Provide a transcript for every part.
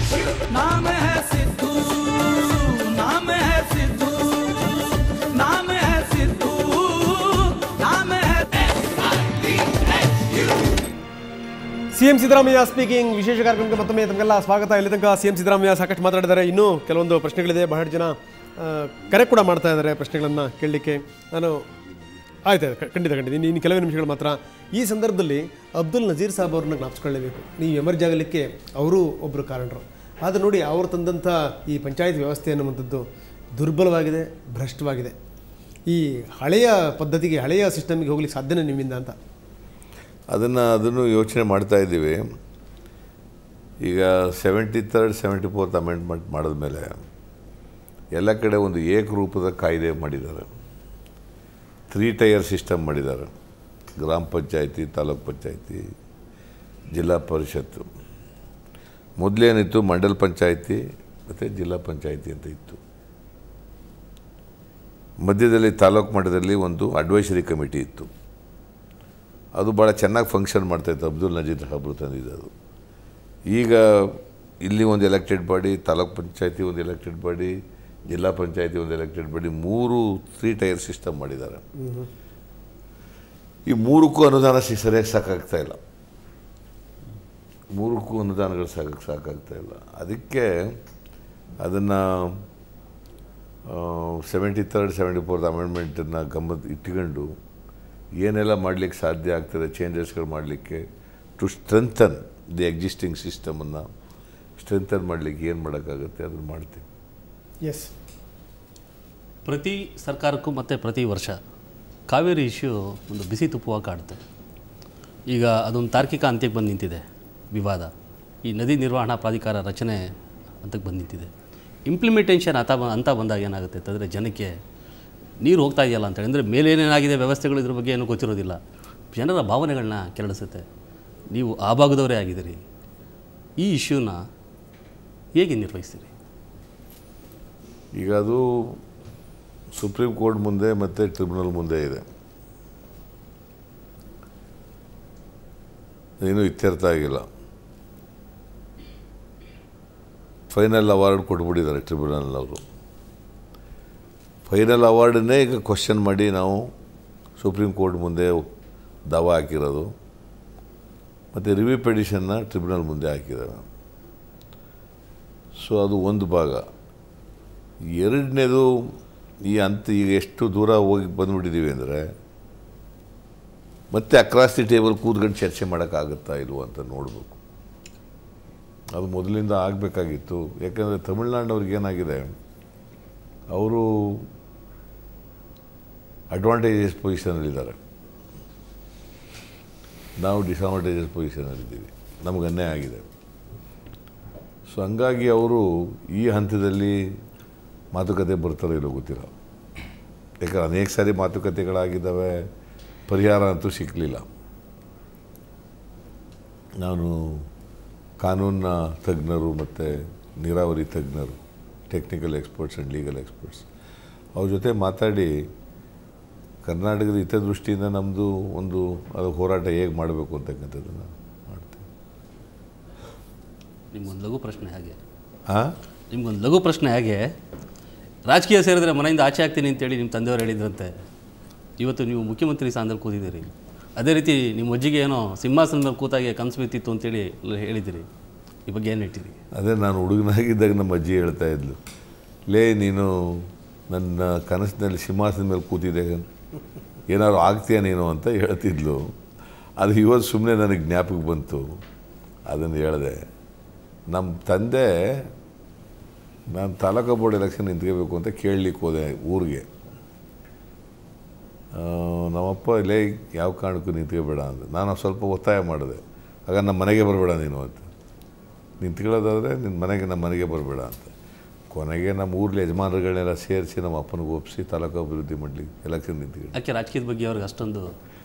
नाम है सिद्धू, नाम है सिद्धू, नाम है सिद्धू, नाम है ಸಿಎಂ ಸಿದ್ದರಾಮಯ್ಯ ಸ್ಪೀಕಿಂಗ್. ವಿಶೇಷ ಕಾರ್ಯಕ್ರಮಕ್ಕೆ ಮತ್ತೊಮ್ಮೆ ತಮಗೆಲ್ಲ ಸ್ವಾಗತ. ಇಲ್ಲಿ ತನಕ ಸಿಎಂ ಸಿದ್ದರಾಮಯ್ಯ ಸಾಕಷ್ಟು ಮಾತಾಡಿದ್ದಾರೆ. ಇನ್ನೂ ಕೆಲವೊಂದು ಪ್ರಶ್ನೆಗಳಿದೆ. ಬಹಳಷ್ಟು ಜನ ಕರೆ ಕೂಡ ಮಾಡ್ತಾ ಇದ್ದಾರೆ ಪ್ರಶ್ನೆಗಳನ್ನು ಕೇಳಲಿಕ್ಕೆ. ನಾನು ಆಯ್ತು, ಖಂಡಿತ ಇನ್ನು ಕೆಲವೇ ನಿಮಿಷಗಳು ಮಾತ್ರ. ಈ ಸಂದರ್ಭದಲ್ಲಿ ಅಬ್ದುಲ್ ನಜೀರ್ ಸಾಬ್ ಅವ್ರನ್ನ ಜ್ಞಾಪಿಸ್ಕೊಳ್ಳೇಬೇಕು. ನೀವು ಎಮರ್ಜ್ ಆಗಲಿಕ್ಕೆ ಅವರು ಒಬ್ಬರು ಕಾರಣರು. ಆದರೆ ನೋಡಿ, ಅವರು ತಂದಂಥ ಈ ಪಂಚಾಯತ್ ವ್ಯವಸ್ಥೆ ಅನ್ನುವಂಥದ್ದು ದುರ್ಬಲವಾಗಿದೆ, ಭ್ರಷ್ಟವಾಗಿದೆ. ಈ ಹಳೆಯ ಪದ್ಧತಿಗೆ, ಹಳೆಯ ಸಿಸ್ಟಮ್ಗೆ ಹೋಗ್ಲಿಕ್ಕೆ ಸಾಧ್ಯನೇ ನಿಮ್ಮಿಂದ ಅಂತ ಅದನ್ನು ಯೋಚನೆ ಮಾಡ್ತಾ ಇದ್ದೀವಿ. ಈಗ 73rd 74th ಅಮೆಂಡ್ಮೆಂಟ್ ಮಾಡಿದ್ಮೇಲೆ ಎಲ್ಲ ಕಡೆ ಒಂದು ಏಕರೂಪದ ಕಾಯ್ದೆ ಮಾಡಿದ್ದಾರೆ. 3 ಟೈರ್ ಸಿಸ್ಟಮ್ ಮಾಡಿದ್ದಾರೆ. ಗ್ರಾಮ ಪಂಚಾಯತಿ, ತಾಲೂಕ್ ಪಂಚಾಯತಿ, ಜಿಲ್ಲಾ ಪರಿಷತ್ತು. ಮೊದಲೇನಿತ್ತು ಮಂಡಲ್ ಪಂಚಾಯತಿ ಮತ್ತು ಜಿಲ್ಲಾ ಪಂಚಾಯತಿ ಅಂತ ಇತ್ತು. ಮಧ್ಯದಲ್ಲಿ ತಾಲೂಕು ಮಟ್ಟದಲ್ಲಿ ಒಂದು ಅಡ್ವೈಸರಿ ಕಮಿಟಿ ಇತ್ತು. ಅದು ಭಾಳ ಚೆನ್ನಾಗಿ ಫಂಕ್ಷನ್ ಮಾಡ್ತಾಯಿತ್ತು. ಅಬ್ದುಲ್ ನಜೀರ್ ಸಾಬ್ರು ತಂದಿದ್ದು. ಈಗ ಇಲ್ಲಿ ಒಂದು ಎಲೆಕ್ಟೆಡ್ ಬಾಡಿ, ತಾಲೂಕ್ ಪಂಚಾಯತಿ ಒಂದು ಎಲೆಕ್ಟೆಡ್ ಬಾಡಿ, ಜಿಲ್ಲಾ ಪಂಚಾಯತಿ ಒಂದು ಎಲೆಕ್ಟೆಡ್ ಬಾಡಿ, 3 ಟೈರ್ ಸಿಸ್ಟಮ್ ಮಾಡಿದ್ದಾರೆ. ಈ 3ಕ್ಕೂ ಅನುದಾನ ಸರಿಯಾಗಿ ಸಾಕಾಗ್ತಾ ಇಲ್ಲ. 3ಕ್ಕೂ ಅನುದಾನಗಳು ಸಾಕಾಗ್ತಾ ಇಲ್ಲ. ಅದಕ್ಕೆ ಅದನ್ನು 73rd 74th ಅಮೆಂಡ್ಮೆಂಟನ್ನು ಗಮನ ಇಟ್ಕೊಂಡು ಏನೆಲ್ಲ ಮಾಡಲಿಕ್ಕೆ ಸಾಧ್ಯ ಆಗ್ತದೆ, ಚೇಂಜಸ್ಗಳು ಮಾಡಲಿಕ್ಕೆ, ಟು ಸ್ಟ್ರೆಂಥನ್ ದಿ ಎಕ್ಸಿಸ್ಟಿಂಗ್ ಸಿಸ್ಟಮನ್ನು ಸ್ಟ್ರೆಂಥನ್ ಮಾಡಲಿಕ್ಕೆ ಏನು ಮಾಡೋಕ್ಕಾಗುತ್ತೆ ಅದನ್ನು ಮಾಡ್ತೀವಿ. ಎಸ್, ಪ್ರತಿ ಸರ್ಕಾರಕ್ಕೂ ಮತ್ತು ಪ್ರತಿ ವರ್ಷ ಕಾವೇರಿ ಇಶ್ಯೂ ಒಂದು ಬಿಸಿ ತುಪ್ಪವಾಗಿ ಕಾಡುತ್ತೆ. ಈಗ ಅದೊಂದು ತಾರ್ಕಿಕ ಅಂತ್ಯಕ್ಕೆ ಬಂದು ನಿಂತಿದೆ ವಿವಾದ. ಈ ನದಿ ನಿರ್ವಹಣಾ ಪ್ರಾಧಿಕಾರ ರಚನೆ ಅಂತಕ್ಕೆ ಬಂದು ನಿಂತಿದೆ. ಇಂಪ್ಲಿಮೆಂಟೇಷನ್ ಅಂತ ಬಂದಾಗ ಏನಾಗುತ್ತೆ ಅಂತಂದರೆ, ಜನಕ್ಕೆ ನೀರು ಹೋಗ್ತಾ ಇದೆಯಲ್ಲ ಅಂತೇಳಿ, ಅಂದರೆ ಮೇಲೇನೇನಾಗಿದೆ ವ್ಯವಸ್ಥೆಗಳು ಇದ್ರ ಬಗ್ಗೆ ಏನೂ ಗೊತ್ತಿರೋದಿಲ್ಲ. ಜನರ ಭಾವನೆಗಳನ್ನ ಕೆರಳಿಸುತ್ತೆ. ನೀವು ಆ ಭಾಗದವರೇ ಆಗಿದ್ದೀರಿ. ಈ ಇಶ್ಯೂನ ಹೇಗೆ ನಿರ್ವಹಿಸ್ತೀರಿ? ಈಗ ಅದು ಸುಪ್ರೀಂ ಕೋರ್ಟ್ ಮುಂದೆ ಮತ್ತು ಟ್ರಿಬ್ಯುನಲ್ ಮುಂದೆ ಇದೆ. ಏನೂ ಇತ್ಯರ್ಥ ಆಗಿಲ್ಲ. ಫೈನಲ್ ಅವಾರ್ಡ್ ಕೊಟ್ಬಿಟ್ಟಿದ್ದಾರೆ ಟ್ರಿಬ್ಯುನಲ್ನವರು. ಫೈನಲ್ ಅವಾರ್ಡನ್ನೇ ಈಗ ಕ್ವಶನ್ ಮಾಡಿ ನಾವು ಸುಪ್ರೀಂ ಕೋರ್ಟ್ ಮುಂದೆ ದಾವಾ ಹಾಕಿರೋದು, ಮತ್ತು ರಿವ್ಯೂ ಪಿಟಿಷನ್ನ ಟ್ರಿಬ್ಯುನಲ್ ಮುಂದೆ ಹಾಕಿದ್ದಾರೆ. ಸೊ ಅದು ಒಂದು ಭಾಗ. ಎರಡನೇದು, ಈ ಈಗ ಎಷ್ಟು ದೂರ ಹೋಗಿ ಬಂದುಬಿಟ್ಟಿದ್ದೀವಿ ಅಂದರೆ, ಮತ್ತೆ ಅಕ್ರಾಸ್ ದಿ ಟೇಬಲ್ ಕೂತ್ಕೊಂಡು ಚರ್ಚೆ ಮಾಡೋಕ್ಕಾಗುತ್ತಾ ಇಲ್ವೋ ಅಂತ ನೋಡಬೇಕು. ಅದು ಮೊದಲಿಂದ ಆಗಬೇಕಾಗಿತ್ತು. ಯಾಕಂದರೆ ತಮಿಳ್ನಾಡಿನವ್ರಿಗೆ ಏನಾಗಿದೆ, ಅವರು ಅಡ್ವಾಂಟೇಜಸ್ ಪೊಸಿಷನಲ್ಲಿದ್ದಾರೆ, ನಾವು ಡಿಸ್ಅಡ್ವಾಂಟೇಜಸ್ ಪೊಸಿಷನಲ್ಲಿದ್ದೀವಿ. ನಮಗೆ ಅನ್ಯಾಯ ಆಗಿದೆ. ಸೊ ಹಂಗಾಗಿ ಅವರು ಈ ಹಂತದಲ್ಲಿ ಮಾತುಕತೆ ಬರ್ತಾರೋ ಇಲ್ಲೋ ಗೊತ್ತಿಲ್ಲ. ಯಾಕಂದ್ರೆ ಅನೇಕ ಸಾರಿ ಮಾತುಕತೆಗಳಾಗಿದ್ದಾವೆ, ಪರಿಹಾರ ಅಂತೂ ಸಿಕ್ಕಲಿಲ್ಲ. ನಾನು ಕಾನೂನಿನ ತಜ್ಞರು ಮತ್ತು ನೀರಾವರಿ ತಜ್ಞರು, technical experts and legal experts, ಅವ್ರ ಜೊತೆ ಮಾತಾಡಿ ಕರ್ನಾಟಕದ ಹಿತದೃಷ್ಟಿಯಿಂದ ನಮ್ಮದು ಒಂದು ಅದು ಹೋರಾಟ ಹೇಗೆ ಮಾಡಬೇಕು ಅಂತಕ್ಕಂಥದ್ದನ್ನು ಮಾಡ್ತೀವಿ. ನಿಮ್ಗೊಂದು ಲಘು ಪ್ರಶ್ನೆ ಹಾಗೆ ರಾಜಕೀಯ ಸೇರಿದ್ರೆ ಮನೆಯಿಂದ ಆಚೆ ಆಗ್ತೀನಿ ಅಂತೇಳಿ ನಿಮ್ಮ ತಂದೆಯವರು ಹೇಳಿದ್ರಂತೆ. ಇವತ್ತು ನೀವು ಮುಖ್ಯಮಂತ್ರಿ ಸ್ಥಾನದಲ್ಲಿ ಕೂತಿದ್ದೀರಿ. ಅದೇ ರೀತಿ ನಿಮ್ಮ ಅಜ್ಜಿಗೆ ಏನೋ ಸಿಂಹಾಸನದಲ್ಲಿ ಕೂತಾಗೆ ಕನಸು ಬಿತ್ತಿತ್ತು ಅಂತೇಳಿ ಹೇಳಿದ್ದೀರಿ. ಈ ಬಗ್ಗೆ ಏನು ಹೇಳ್ತೀರಿ? ಅದೇ ನಾನು ಹುಡುಗನಾಗಿದ್ದಾಗ ನಮ್ಮ ಅಜ್ಜಿ ಹೇಳ್ತಾ ಇದ್ಲು, ನೀನು ನನ್ನ ಕನಸಿನಲ್ಲಿ ಸಿಂಹಾಸನದ ಮೇಲೆ ಕೂತಿದ್ದೆ, ಏನಾದ್ರು ಆಗ್ತೀಯ ನೀನು ಅಂತ ಹೇಳ್ತಿದ್ಲು. ಅದು ಇವತ್ತು ಸುಮ್ಮನೆ ನನಗೆ ಜ್ಞಾಪಕ ಬಂತು, ಅದನ್ನು ಹೇಳಿದೆ. ನಮ್ಮ ತಂದೆ ನಾನು ತಾಲೂಕು ಬೋರ್ಡ್ ಎಲೆಕ್ಷನ್ ನಿಂತ್ಕೋಬೇಕು ಅಂತ ಕೇಳಲಿಕ್ಕೆ ಹೋದೆ ಊರಿಗೆ. ನಮ್ಮಪ್ಪ ಯಾವ ಕಾರಣಕ್ಕೂ ನಿಂತ್ಕೋಬೇಡ ಅಂದ. ನಾನು ಸ್ವಲ್ಪ ಒತ್ತಾಯ ಮಾಡಿದೆ, ಆಗ ನಮ್ಮ ಮನೆಗೆ ಬರಬೇಡ ನೀನು ಅಂತ. ನಿಂತ್ಕೊಳ್ಳೋದಾದರೆ ನಮ್ಮ ಮನೆಗೆ ಬರಬೇಡ ಅಂತ. ಕೊನೆಗೆ ನಮ್ಮ ಊರಲ್ಲಿ ಯಜಮಾನರುಗಳನ್ನೆಲ್ಲ ಸೇರಿಸಿ ನಮ್ಮ ಅಪ್ಪನಿಗೆ ಒಪ್ಪಿಸಿ ತಾಲೂಕು ಅಭಿವೃದ್ಧಿ ಮಾಡಲಿಕ್ಕೆ ಎಲೆಕ್ಷನ್ ನಿಂತ್ಕೊಂಡು. ಯಾಕೆ ರಾಜಕೀಯದ ಬಗ್ಗೆ ಅವ್ರಿಗೆ ಅಷ್ಟೊಂದು?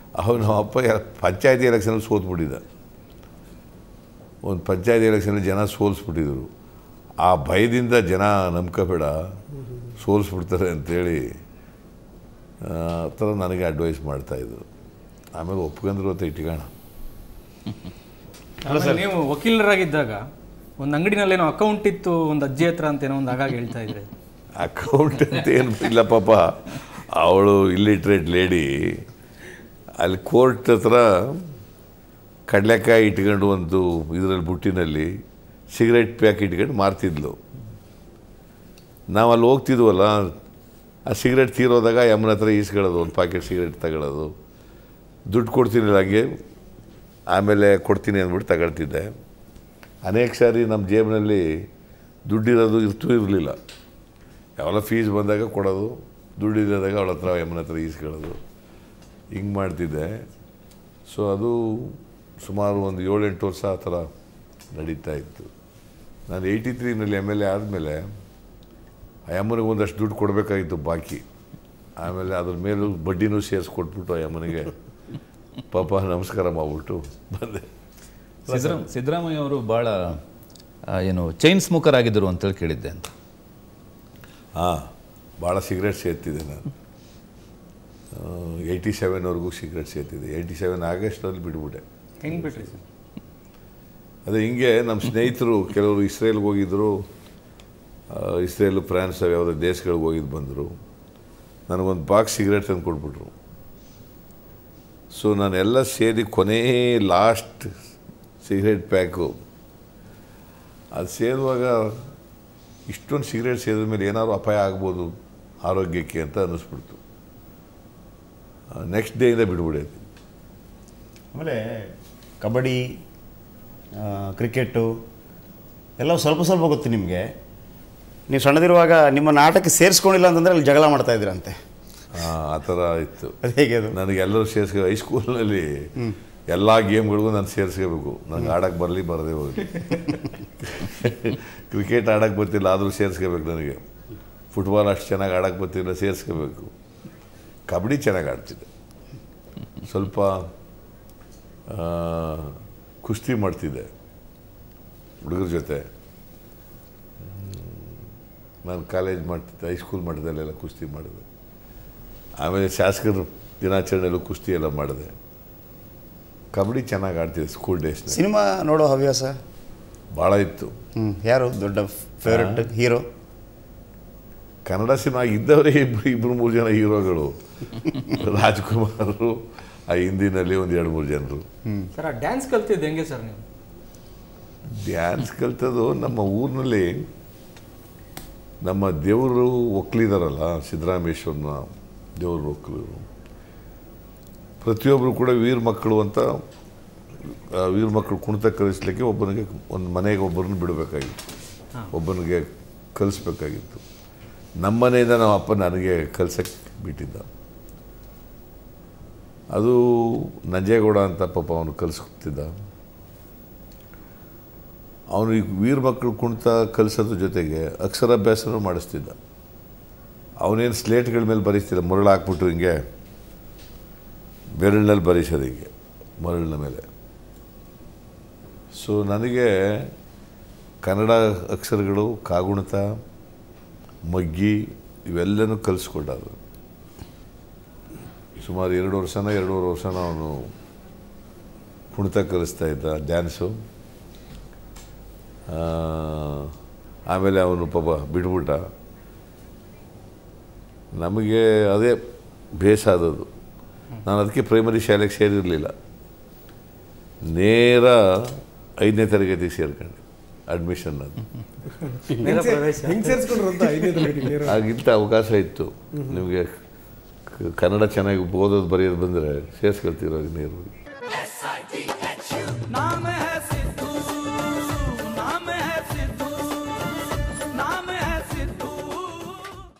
ನಮ್ಮ ಅಪ್ಪ ಪಂಚಾಯತಿ ಎಲೆಕ್ಷನಲ್ಲಿ ಸೋತ್ಬಿಟ್ಟಿದ್ದ. ಒಂದು ಪಂಚಾಯತಿ ಎಲೆಕ್ಷನಲ್ಲಿ ಜನ ಸೋಲಿಸ್ಬಿಟ್ಟಿದ್ರು. ಆ ಭಯದಿಂದ ಜನ ನಂಬ್ಕೋಬೇಡ, ಸೋಲಿಸ್ಬಿಡ್ತಾರೆ ಅಂಥೇಳಿ ಆ ಥರ ನನಗೆ ಅಡ್ವೈಸ್ ಮಾಡ್ತಾಯಿದ್ರು. ಆಮೇಲೆ ಒಪ್ಕೊಂಡ್ರು ಅಂತ ಇಟ್ಕೋಣ. ನೀವು ವಕೀಲರಾಗಿದ್ದಾಗ ಒಂದು ಅಂಗಡಿನಲ್ಲೇನೋ ಅಕೌಂಟ್ ಇತ್ತು ಒಂದು ಅಜ್ಜಿ ಹತ್ರ ಅಂತ ಏನೋ ಒಂದು ಆಗಾಗ ಹೇಳ್ತಾ ಇದ್ರೆ. ಅಕೌಂಟ್ ಅಂತ ಏನು ಇಲ್ಲ ಪಾಪ, ಅವಳು ಇಲ್ಲಿಟ್ರೇಟ್ ಲೇಡಿ. ಅಲ್ಲಿ ಕೋರ್ಟ್ ಹತ್ರ ಕಡಲೆಕಾಯಿ ಇಟ್ಕೊಂಡು ಒಂದು ಇದರಲ್ಲಿ ಬುಟ್ಟಿನಲ್ಲಿ ಸಿಗರೇಟ್ ಪ್ಯಾಕ್ ಇಟ್ಕೊಂಡು ಮಾರ್ತಿದ್ಲು. ನಾವು ಅಲ್ಲಿ ಹೋಗ್ತಿದ್ವಲ್ಲ, ಆ ಸಿಗರೇಟ್ ತೀರೋದಾಗ ಯಮ್ಮನ ಹತ್ರ ಈಸ್ಕೊಳ್ಳೋದು, ಒಂದು ಪ್ಯಾಕೆಟ್ ಸಿಗರೇಟ್ ತಗೊಳ್ಳೋದು, ದುಡ್ಡು ಕೊಡ್ತೀನಿ ಹಾಗೆ, ಆಮೇಲೆ ಕೊಡ್ತೀನಿ ಅಂದ್ಬಿಟ್ಟು ತಗೊಳ್ತಿದ್ದೆ. ಅನೇಕ ಸಾರಿ ನಮ್ಮ ಜೇಬಿನಲ್ಲಿ ದುಡ್ಡಿರೋದು ಇರಲಿಲ್ಲ, ಯಾವೆಲ್ಲ ಫೀಸ್ ಬಂದಾಗ ಕೊಡೋದು, ದುಡ್ಡಿರೋದಾಗ ಅವಳ ಹತ್ರ ಯಮ್ಮನ ಹತ್ರ ಈಸ್ಕೊಳ್ಳೋದು, ಹಿಂಗೆ ಮಾಡ್ತಿದ್ದೆ. ಸೊ ಅದು ಸುಮಾರು ಒಂದು 7-8 ವರ್ಷ ಆ ಥರ ನಡೀತಾ ಇತ್ತು. ನಾನು 83ನಲ್ಲಿ MLA ಆದಮೇಲೆ ಆ ಯಮ್ಮನಿಗೆ ಒಂದಷ್ಟು ದುಡ್ಡು ಕೊಡಬೇಕಾಗಿತ್ತು ಬಾಕಿ. ಆಮೇಲೆ ಅದ್ರ ಮೇಲೂ ಬಡ್ಡಿನೂ ಸೇರಿಸ್ಕೊಟ್ಬಿಟ್ಟು ಆ ಯಮ್ಮನಿಗೆ ಪಾಪ ನಮಸ್ಕಾರ ಮಾಡ್ಬಿಟ್ಟು ಬಂದೆ. ಸಿದ್ದರಾಮಯ್ಯ ಅವರು ಭಾಳ ಏನು ಚೈನ್ ಸ್ಮೋಕರ್ ಆಗಿದ್ದರು ಅಂತೇಳಿ ಕೇಳಿದ್ದೆ ಅಂತ. ಹಾಂ, ಭಾಳ ಸಿಗರೇಟ್ ಸೇರ್ತಿದ್ದೆ ನಾನು. 87ವರೆಗೂ ಸಿಗರೇಟ್ ಸೇರ್ತಿದ್ದೆ. 87 ಆಗಸ್ಟಲ್ಲಿ ಬಿಟ್ಬಿಟ್ಟೆ. ಹೆಂಗೆ ಬಿಟ್ರಿ ಸರ್? ಅದೇ ಹಿಂಗೆ ನಮ್ಮ ಸ್ನೇಹಿತರು ಕೆಲವರು ಇಸ್ರೇಲ್ಗೆ ಹೋಗಿದ್ದರು, ಇಸ್ರೇಲು, ಫ್ರಾನ್ಸ್ ಯಾವುದೋ ದೇಶಗಳಿಗೆ ಹೋಗಿದ್ದು ಬಂದರು. ನನಗೊಂದು ಬಾಕ್ಸ್ ಸಿಗರೇಟ್ ತಂದು ಕೊಟ್ಬಿಟ್ರು. ಸೊ ನಾನೆಲ್ಲ ಸೇರಿ ಕೊನೇ ಲಾಸ್ಟ್ ಸಿಗರೇಟ್ ಪ್ಯಾಕು ಅದು ಸೇದುವಾಗ ಇಷ್ಟೊಂದು ಸಿಗರೇಟ್ ಸೇದಿದ ಮೇಲೆ ಏನಾದ್ರು ಅಪಾಯ ಆಗ್ಬೋದು ಆರೋಗ್ಯಕ್ಕೆ ಅಂತ ಅನ್ನಿಸ್ಬಿಡ್ತು. ನೆಕ್ಸ್ಟ್ ಡೇಯಿಂದ ಬಿಡ್ಬಿಡೈತಿ. ಆಮೇಲೆ ಕಬಡ್ಡಿ, ಕ್ರಿಕೆಟು ಎಲ್ಲ ಸ್ವಲ್ಪ ಸ್ವಲ್ಪ ಗೊತ್ತು ನಿಮಗೆ. ನೀವು ಸಣ್ಣದಿರುವಾಗ ನಿಮ್ಮ ನಾಟಕ ಸೇರಿಸ್ಕೊಂಡಿಲ್ಲ ಅಂತಂದರೆ ಅಲ್ಲಿ ಜಗಳ ಮಾಡ್ತಾಯಿದ್ದೀರಂತೆ. ಆ ಥರ ಇತ್ತು. ಅದು ಹೇಗೆ? ಅದು ನನಗೆ ಎಲ್ಲರೂ ಸೇರಿಸ್ಕೊ, ಹೈಸ್ಕೂಲ್ನಲ್ಲಿ ಎಲ್ಲ ಗೇಮ್ಗಳಿಗೂ ನಾನು ಸೇರಿಸ್ಕೋಬೇಕು. ನನಗೆ ಆಡೋಕ್ಕೆ ಬರಲಿ ಬರದೇ ಹೋಗಿ. ಕ್ರಿಕೆಟ್ ಆಡೋಕ್ಕೆ ಬರ್ತಿಲ್ಲ ಆದರೂ ಸೇರಿಸ್ಕೋಬೇಕು ನನಗೆ. ಫುಟ್ಬಾಲ್ ಅಷ್ಟು ಚೆನ್ನಾಗಿ ಆಡೋಕ್ಕೆ ಬರ್ತಿಲ್ಲ, ಸೇರಿಸ್ಕೋಬೇಕು. ಕಬಡ್ಡಿ ಚೆನ್ನಾಗಿ ಆಡ್ತಿದ್ದೆ. ಸ್ವಲ್ಪ ಕುಸ್ತಿ ಮಾಡ್ತಿದ್ದೆ ಹುಡುಗರ ಜೊತೆ. ನಾನು ಕಾಲೇಜ್ ಮಾಡ್ತಿದ್ದೆ, ಹೈಸ್ಕೂಲ್ ಮಾಡಿದಲ್ಲೆಲ್ಲ ಕುಸ್ತಿ ಮಾಡಿದೆ. ಆಮೇಲೆ ಶಾಸಕರ ದಿನಾಚರಣೆಯಲ್ಲೂ ಕುಸ್ತಿ ಎಲ್ಲ ಮಾಡಿದೆ. ಕಬಡ್ಡಿ ಚೆನ್ನಾಗಿ ಆಡ್ತಿದ್ದೆ ಸ್ಕೂಲ್ ಡೇಸ್ನ. ಸಿನಿಮಾ ನೋಡೋ ಹವ್ಯಾಸ ಭಾಳ ಇತ್ತು. ಯಾರು ದೊಡ್ಡ ಫೇವ್ರೆಟ್ ಹೀರೋ? ಕನ್ನಡ ಸಿನಿಮಾ ಇದ್ದವರೇ ಇಬ್ಬರು 3 ಜನ ಹೀರೋಗಳು. ರಾಜ್ಕುಮಾರು, ಆ ಹಿಂದಿನಲ್ಲಿ ಒಂದು 2-3 ಜನರು. ಸರ್, ಆ ಡ್ಯಾನ್ಸ್ ಕಲ್ತಿದ್ದು ಹೆಂಗೆ ಸರ್ ನೀವು? ಡ್ಯಾನ್ಸ್ ಕಲ್ತದ್ದು ನಮ್ಮ ಊರಿನಲ್ಲಿ ನಮ್ಮ ದೇವರು ಒಕ್ಕಲಿದಾರಲ್ಲ, ಸಿದ್ದರಾಮೇಶ್ವರನ ದೇವ್ರ ಒಕ್ಕಲಿರು. ಪ್ರತಿಯೊಬ್ಬರು ಕೂಡ ವೀರ ಮಕ್ಕಳು ಅಂತ, ವೀರ ಮಕ್ಕಳು ಕುಣಿತ ಕಲಿಸ್ಲಿಕ್ಕೆ ಒಬ್ಬನಿಗೆ ಒಂದು ಮನೆಗೆ ಒಬ್ಬರನ್ನ ಬಿಡಬೇಕಾಗಿತ್ತು, ಒಬ್ಬನಿಗೆ ಕಲಿಸ್ಬೇಕಾಗಿತ್ತು. ನಮ್ಮ ಮನೆಯಿಂದ ನಮ್ಮ ಅಪ್ಪ ನನಗೆ ಕಲ್ಸಕ್ಕೆ ಬಿಟ್ಟಿದ್ದ. ಅದು ನಂಜೇಗೌಡ ಅಂತ ಪಾಪ ಅವನು ಕಲಿಸ್ತಿದ್ದ. ಅವನು ಈ ವೀರ ಮಕ್ಕಳು ಕುಣಿತ ಕಲಿಸೋದ್ರ ಜೊತೆಗೆ ಅಕ್ಷರಾಭ್ಯಾಸನೂ ಮಾಡಿಸ್ತಿದ್ದ. ಅವನೇನು ಸ್ಲೇಟ್ಗಳ ಮೇಲೆ ಬರೀಸ್ತಿಲ್ಲ, ಮರಳು ಹಾಕ್ಬಿಟ್ಟು ಹಿಂಗೆ ಬೆರಳಿನಲ್ಲಿ ಬರೀಸೋದು, ಹಿಂಗೆ ಮರಳಿನ ಮೇಲೆ. ಸೊ ನನಗೆ ಕನ್ನಡ ಅಕ್ಷರಗಳು, ಕಾಗುಣಿತ, ಮಗ್ಗಿ ಇವೆಲ್ಲನೂ ಕಲಿಸ್ಕೊಟ್ಟಾದ್ರು. ಸುಮಾರು 2 ವರ್ಷನ ಅವನು ಕುಣಿತ ಕಲಿಸ್ತಾ ಇದ್ದ, ಡ್ಯಾನ್ಸು. ಆಮೇಲೆ ಅವನು ಪಾಪ ಬಿಟ್ಬಿಟ್ಟ. ನಮಗೆ ಅದೇ ಬೇಸಾದದ್ದು. ನಾನು ಅದಕ್ಕೆ ಪ್ರೈಮರಿ ಶಾಲೆಗೆ ಸೇರಿರಲಿಲ್ಲ, ನೇರ 5ನೇ ತರಗತಿ ಸೇರ್ಕೊಂಡೆ, ಅಡ್ಮಿಷನ್. ಅದು ಹೆಂಗೆ ಸೇರಿಸ್ಕೊಂಡ್ರು ಅಂತ 5ನೇ ತರಗತಿ ಆಗಿಂತ ಅವಕಾಶ ಇತ್ತು. ನಿಮಗೆ ಕನ್ನಡ ಚೆನ್ನಾಗಿ ಓದೋದು ಬರೆಯೋದು ಬಂದರೆ ಸೇರಿಸ್ಕೊಳ್ತಿರೋ ನೇರವಾಗಿ.